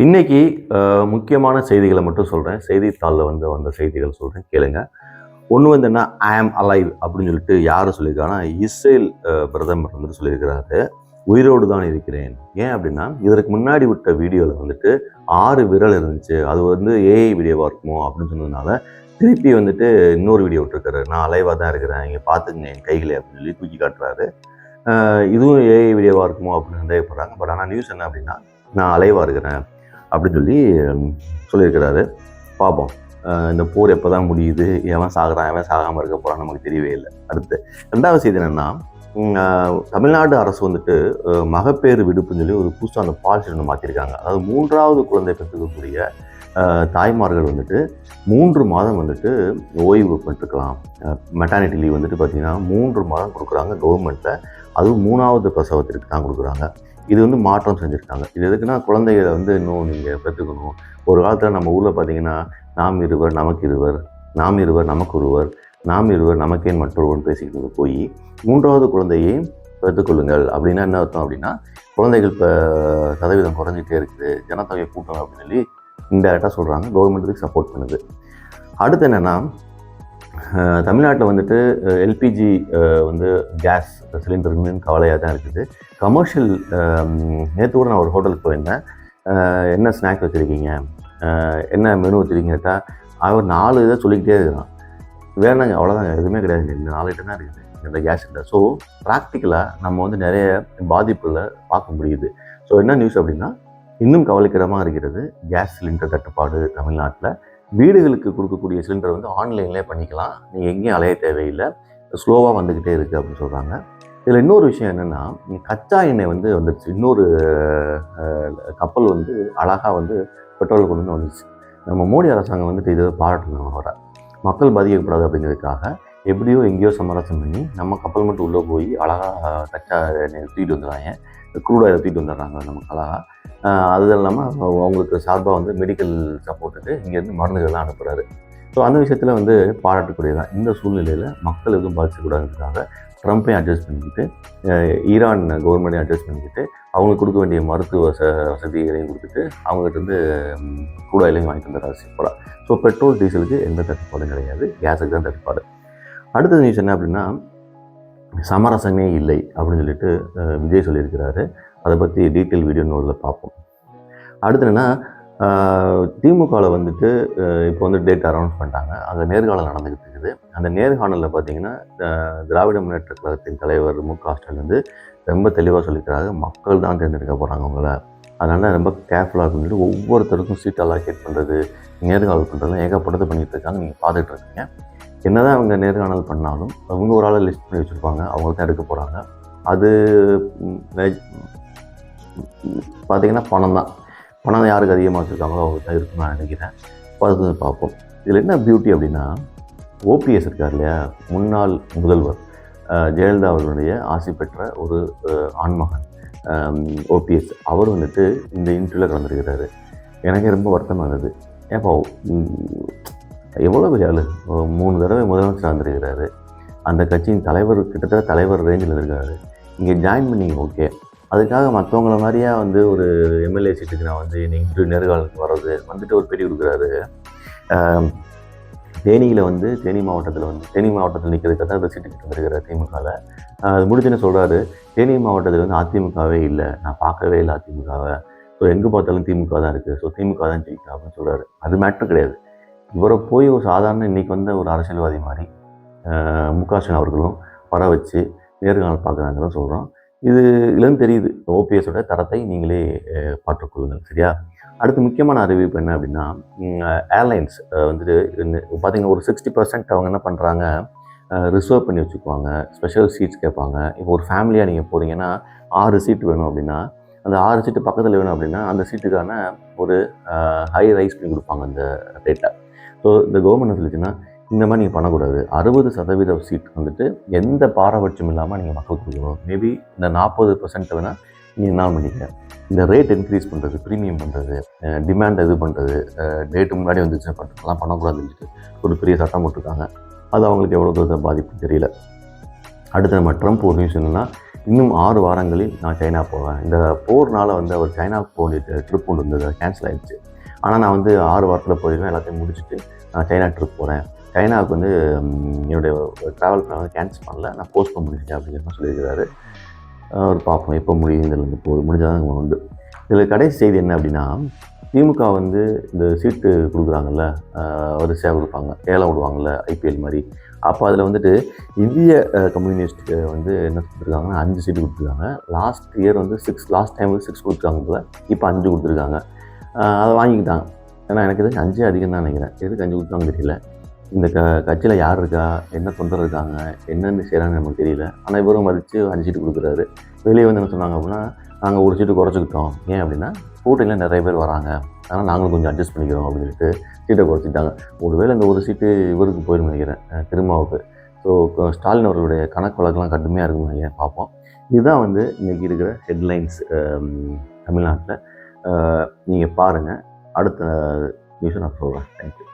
இன்னைக்கு முக்கியமான செய்திகளை மட்டும் சொல்கிறேன். செய்தித்தாளில் வந்த செய்திகள் சொல்கிறேன், கேளுங்க. ஒன்று என்ன, ஐ ஆம் அலைவ் அப்படின்னு சொல்லிட்டு யார் சொல்லியிருக்காங்கன்னா, இஸ்ரேல் பிரதமர் வந்துட்டு சொல்லியிருக்கிறாரு, உயிரோடு தான் இருக்கிறேன். ஏன் அப்படின்னா, இதற்கு முன்னாடி விட்ட வீடியோவில் வந்துட்டு 6 விரல் இருந்துச்சு, அது ஏஐ வீடியோவாக இருக்குமோ அப்படின்னு சொன்னதுனால திருப்பி வந்துட்டு இன்னொரு வீடியோ விட்டுருக்காரு. நான் அலைவாக தான் இருக்கிறேன், இங்கே பார்த்துக்குங்க என் கைகளை அப்படின்னு சொல்லி தூக்கி காட்டுறாரு. இதுவும் ஏஐ வீடியோவாக இருக்குமோ அப்படின்னு சந்தேகப்படுறாங்க. பட் ஆனால் நியூஸ் என்ன அப்படின்னா, நான் அலைவாக இருக்கிறேன் அப்படின்னு சொல்லி சொல்லியிருக்கிறாரு. பார்ப்போம் இந்த போர் எப்போ தான் முடியுது, எவன் சாகுறான் எவன் சாகாமல் இருக்க போகிறான்னு நமக்கு தெரியவே இல்லை. அடுத்து 2வது செய்தி என்னென்னா, தமிழ்நாடு அரசு வந்துட்டு மகப்பேறு விடுப்புன்னு சொல்லி ஒரு புதுசாக அந்த பாலிசி ஒன்று மாற்றிருக்காங்க. அதாவது 3வது குழந்தை பெற்றுக்கக்கூடிய தாய்மார்கள் வந்துட்டு 3 மாதம் வந்துட்டு ஓய்வு பெற்றுக்கலாம். மெட்டர்னிட்டி லீவ் வந்துட்டு பார்த்திங்கன்னா 3 மாதம் கொடுக்குறாங்க கவர்மெண்ட்டில். அதுவும் 3வது பிரசவத்திற்கு தான் கொடுக்குறாங்க. இது மாற்றம் செஞ்சுருக்காங்க. இது எதுக்குன்னா, குழந்தைகளை இன்னும் நீங்கள் பெற்றுக்கணும். ஒரு காலத்தில் நம்ம ஊரில் பார்த்தீங்கன்னா, நாம் இருவர் நமக்கு இருவர், நாம் இருவர் நமக்கு ஒருவர், நாம் இருவர் நமக்கேன் மற்றொருவன் பேசிக்கிட்டு போய் 3வது குழந்தையை பெற்றுக்கொள்ளுங்கள். அப்படின்னா என்ன அர்த்தம் அப்படின்னா, குழந்தைகள் இப்போ சதவீதம் குறைஞ்சிட்டே இருக்குது, ஜனத்தொகை கூட்டம் அப்படின்னு சொல்லி இன்டெரக்டாக சொல்கிறாங்க. கவர்மெண்ட்டுக்கு சப்போர்ட் பண்ணுது. அடுத்து என்னென்னா, தமிழ்நாட்டில் வந்துட்டு எல்பிஜி கேஸ் சிலிண்டருன்னு கவலையாக தான் இருக்குது. கமர்ஷியல் நேற்று கூட நான் ஒரு ஹோட்டலுக்கு போயிருந்தேன். என்ன ஸ்நாக்ஸ் வச்சுருக்கீங்க, என்ன மெனு வச்சுருக்கீங்க கேட்டால் அவர் 4 இதை சொல்லிக்கிட்டே இருக்கிறான். வேணாங்க, அவ்வளோதாங்க, எதுவுமே கிடையாது, இந்த 4 ஐட்டம் தான் இருக்குது இந்த கேஸ் சிலிண்டர். ஸோ ப்ராக்டிக்கலாக நம்ம நிறைய பாதிப்புகளை பார்க்க முடியுது. ஸோ என்ன நியூஸ் அப்படின்னா, இன்னும் கவலைக்கிடமாக இருக்கிறது கேஸ் சிலிண்டர் தட்டுப்பாடு தமிழ்நாட்டில். வீடுகளுக்கு கொடுக்கக்கூடிய சிலிண்டர் ஆன்லைன்லேயே பண்ணிக்கலாம், நீங்கள் எங்கேயும் அலைய தேவையில்லை, ஸ்லோவாக வந்துக்கிட்டே இருக்குது அப்படின்னு சொல்கிறாங்க. இதில் இன்னொரு விஷயம் என்னென்னா, கச்சா எண்ணெய் வந்துடுச்சு. இன்னொரு கப்பல் அழகாக பெட்ரோல் கொண்டு வந்துச்சு. நம்ம மோடி அரசாங்கம் இதை பாராட்டணும். வர மக்கள் பாதிக்கப்படாது அப்படிங்கிறதுக்காக எப்படியோ எங்கேயோ சமரசம் பண்ணி நம்ம கப்பல் மட்டும் உள்ளே போய் அழகாக கச்சா எண்ணெய் தூக்கிட்டு வந்துடுறாங்க, க்ரூட் ஆயில் தூக்கிட்டு வந்துடுறாங்க நமக்கு அழகாக. அது இல்லாமல் அவங்களுக்கு சார்பாக மெடிக்கல் சப்போர்ட்டுக்கு இங்கேருந்து மருந்துகள்லாம் அனுப்புகிறாரு. ஸோ அந்த விஷயத்தில் பாராட்டக்கூடியதான். இந்த சூழ்நிலையில் மக்கள் எதுவும் பாதிக்கக்கூடாதுன்றதுக்காக ட்ரம்ப்பையும் அட்ஜஸ்ட் பண்ணிக்கிட்டு, ஈரான் கவர்மெண்ட்டையும் அட்ஜஸ்ட் பண்ணிக்கிட்டு, அவங்களுக்கு கொடுக்க வேண்டிய மருத்துவ வசதிகளையும் கொடுத்துட்டு அவங்ககிட்ட க்ரூட் ஆயிலையும் வாங்கிட்டு வந்துடுறாரு சிம்பிளாக. ஸோ பெட்ரோல் டீசலுக்கு எந்த தட்டுப்பாடும் கிடையாது, கேஸுக்கு தான் தட்டுப்பாடு. அடுத்த நியூஸ் என்ன அப்படின்னா, சமரசமே இல்லை அப்படின்னு சொல்லிட்டு விஜய் சொல்லியிருக்கிறாரு. அதை பற்றி டீட்டெயில் வீடியோ நோட்டில் பார்ப்போம். அடுத்து என்னென்னா, திமுகவில் இப்போ டேட் அனௌன்ஸ் பண்ணிட்டாங்க. அங்கே நேர்காணல் நடந்துக்கிட்டு இருக்குது. அந்த நேர்காணலில் பார்த்தீங்கன்னா, திராவிட முன்னேற்ற கழகத்தின் தலைவர் மு.க. ஸ்டாலின் ரொம்ப தெளிவாக சொல்லியிருக்கிறாங்க, மக்கள் தான் தேர்ந்தெடுக்க போகிறாங்க அவங்கள, அதனால் ரொம்ப கேர்ஃபுல்லாக இருக்குன்னு ஒவ்வொருத்தருக்கும் சீட் அலாகேட் பண்ணுறது, நேர்காணல் பண்ணுறதுலாம் ஏகப்பட்டது பண்ணிகிட்டு இருக்காங்க. நீங்கள் பார்த்துட்டு இருக்கீங்க. என்ன தான் அவங்க நேர்காணல் பண்ணாலும் அவங்க ஒரு ஆளை லிஸ்ட் பண்ணி வச்சுருப்பாங்க, அவங்க தான் எடுக்க போகிறாங்க. அது பார்த்திங்கன்னா பணம் யாருக்கு அதிகமாக வச்சுருக்காங்களோ அவங்க தான் இருக்குன்னு நான் நினைக்கிறேன். பார்த்து பார்ப்போம். இதில் என்ன பியூட்டி அப்படின்னா, ஓபிஎஸ் இருக்கார் இல்லையா, முன்னாள் முதல்வர் ஜெயலலிதா அவர்களுடைய ஆசி பெற்ற ஒரு ஆண்மகன் ஓபிஎஸ், அவர் இந்த இன்டர்வியூவில் கலந்துருக்கிறாரு. எனக்கு ரொம்ப வருத்தமாக இருந்தது. ஏப்பா எவ்வளோ பெரிய ஆள், 3 தடவை முதலமைச்சர் வந்திருக்கிறாரு, அந்த கட்சியின் தலைவர், கிட்டத்தட்ட தலைவர் ரேஞ்சில் இருக்காரு, இங்கே ஜாயின் பண்ணி ஓகே, அதுக்காக மற்றவங்கள மாதிரியா ஒரு எம்எல்ஏ சீட்டுக்கு நான் இன்டர்வியூ நேர்காணலுக்கு வர்றது ஒரு பேட்டி கொடுக்குறாரு. தேனியில் தேனி மாவட்டத்தில் நிற்கிறதுக்காக தான் அந்த சீட்டுக்கிட்டு வந்துருக்கிறார் திமுகவில். அது முடிச்சுன்னு சொல்கிறாரு, தேனி மாவட்டத்தில் அதிமுகவே இல்லை, நான் பார்க்கவே இல்லை அதிமுகவை, ஸோ எங்கே பார்த்தாலும் திமுக தான் இருக்குது, ஸோ திமுக தான் ஜெயிக்கும் அப்படின்னு சொல்கிறாரு. அது மேட்ரு கிடையாது. இவரை போய் ஒரு சாதாரண இன்றைக்கி ஒரு அரசியல்வாதி மாதிரி மு.க. ஸ்டாலின் அவர்களும் வர வச்சு நேர்காணல் பார்க்குறாங்கன்னு சொல்கிறோம். இதுலேருந்து தெரியுது ஓபிஎஸோட தரத்தை நீங்களே பார்த்துக்கொள்ளுங்கள், சரியா? அடுத்து முக்கியமான அறிவிப்பு என்ன அப்படின்னா, ஏர்லைன்ஸ் பார்த்திங்கன்னா ஒரு 60% அவங்க என்ன பண்ணுறாங்க, ரிசர்வ் பண்ணி வச்சுக்குவாங்க, ஸ்பெஷல் சீட்ஸ் கேட்பாங்க. இப்போ ஒரு ஃபேமிலியாக நீங்கள் போகிறீங்கன்னா 6 சீட்டு வேணும் அப்படின்னா, அந்த 6 சீட்டு பக்கத்தில் வேணும் அப்படின்னா அந்த சீட்டுக்கான ஒரு ஹை ரைஸ் பண்ணி கொடுப்பாங்க அந்த ரேட்டை. ஸோ இந்த கவர்மெண்ட் சொல்லிச்சுன்னா, இந்த மாதிரி நீங்கள் பண்ணக்கூடாது, 60% சீட் எந்த பாரபட்சம் இல்லாமல் நீங்கள் மக்கள் கொடுக்கணும். மேபி இந்த 40% வேணால் நீங்கள் என்ன பண்ணிக்க, இந்த ரேட் இன்க்ரீஸ் பண்ணுறது, ப்ரீமியம் பண்ணுறது, டிமாண்ட் இது பண்ணுறது, டேட்டு முன்னாடி வந்துச்சு பண்ணுறதுலாம் பண்ணக்கூடாதுன்னு சொல்லிட்டு ஒரு பெரிய சட்டம் போட்டிருக்காங்க. அது அவங்களுக்கு எவ்வளோ தூரத்தை பாதிப்புன்னு தெரியல. அடுத்து நம்ம ட்ரம்ப் ஒரு நியூஸ் என்னென்னா, இன்னும் 6 வாரங்களில் நான் சைனா போவேன். இந்த போர்னால வந்து அவர் சைனாவுக்கு போக வேண்டிய ட்ரிப் ஒன்று இருந்தது, கேன்சல் ஆயிடுச்சு. ஆனால் நான் வந்து 6 வாரத்தில் போயிருவேன், எல்லாத்தையும் முடிச்சுட்டு நான் சைனா ட்ரிப் போகிறேன். சைனாவுக்கு வந்து என்னுடைய ட்ராவல் பிளான் வந்து கேன்சல் பண்ணல, நான் போஸ்ட்போன் பண்ணியிருக்கேன் அப்படிங்கிற மாதிரி சொல்லியிருக்கிறாரு. அவர் பார்ப்போம் எப்போ முடியுதுலேருந்து போகுது, முடிஞ்சால் தான் உண்டு. இதில் கடைசி செய்தி என்ன அப்படின்னா, திமுக வந்து இந்த சீட்டு கொடுக்குறாங்கல்ல, வரிசையாக கொடுப்பாங்க, ஏலம் விடுவாங்கள்ல ஐபிஎல் மாதிரி. அப்போ அதில் வந்துட்டு இந்திய கம்யூனிஸ்ட்டுக்கு வந்து என்ன கொடுத்துருக்காங்கன்னா 5 சீட்டு கொடுத்துருக்காங்க. லாஸ்ட் இயர் வந்து லாஸ்ட் டைம் வந்து 6 கொடுத்துருக்காங்க போல, இப்போ 5 கொடுத்துருக்காங்க. அதை வாங்கிக்கிட்டாங்க. ஏன்னா எனக்கு தெரிஞ்சு 5 அதிகம் தான் நினைக்கிறேன். எதுக்கு 5 கொடுத்தாங்கன்னு தெரியல. இந்த கட்சியில் யார் இருக்கா, என்ன தொண்டர் இருக்காங்க, என்னென்னு செய்கிறாங்கன்னு நமக்கு தெரியல. ஆனால் இவரும் மதித்து 5 சீட்டு கொடுக்குறாரு. வெளியே வந்து என்ன சொன்னாங்க அப்படின்னா, நாங்கள் ஒரு சீட்டு குறைச்சிக்கிட்டோம். ஏன் அப்படின்னா கூட்டணியில் நிறைய பேர் வராங்க, அதனால் நாங்களும் கொஞ்சம் அட்ஜஸ்ட் பண்ணிக்கிறோம் அப்படின்னு சொல்லிட்டு சீட்டை குறைச்சிட்டாங்க. ஒருவேளை இந்த ஒரு சீட்டு இவருக்கு போயிடும் நினைக்கிறேன், திருமாவுக்கு. ஸோ ஸ்டாலின் அவர்களுடைய கணக்கு வழக்கெல்லாம் கடுமையாக இருக்குன்னு நினைக்கிறேன், பார்ப்போம். இதுதான் வந்து இன்றைக்கி இருக்கிற ஹெட்லைன்ஸ் தமிழ்நாட்டில். நீங்கள் பாருங்கள், அடுத்த நியூஸை நான் சொல்கிறேன். தேங்க்யூ.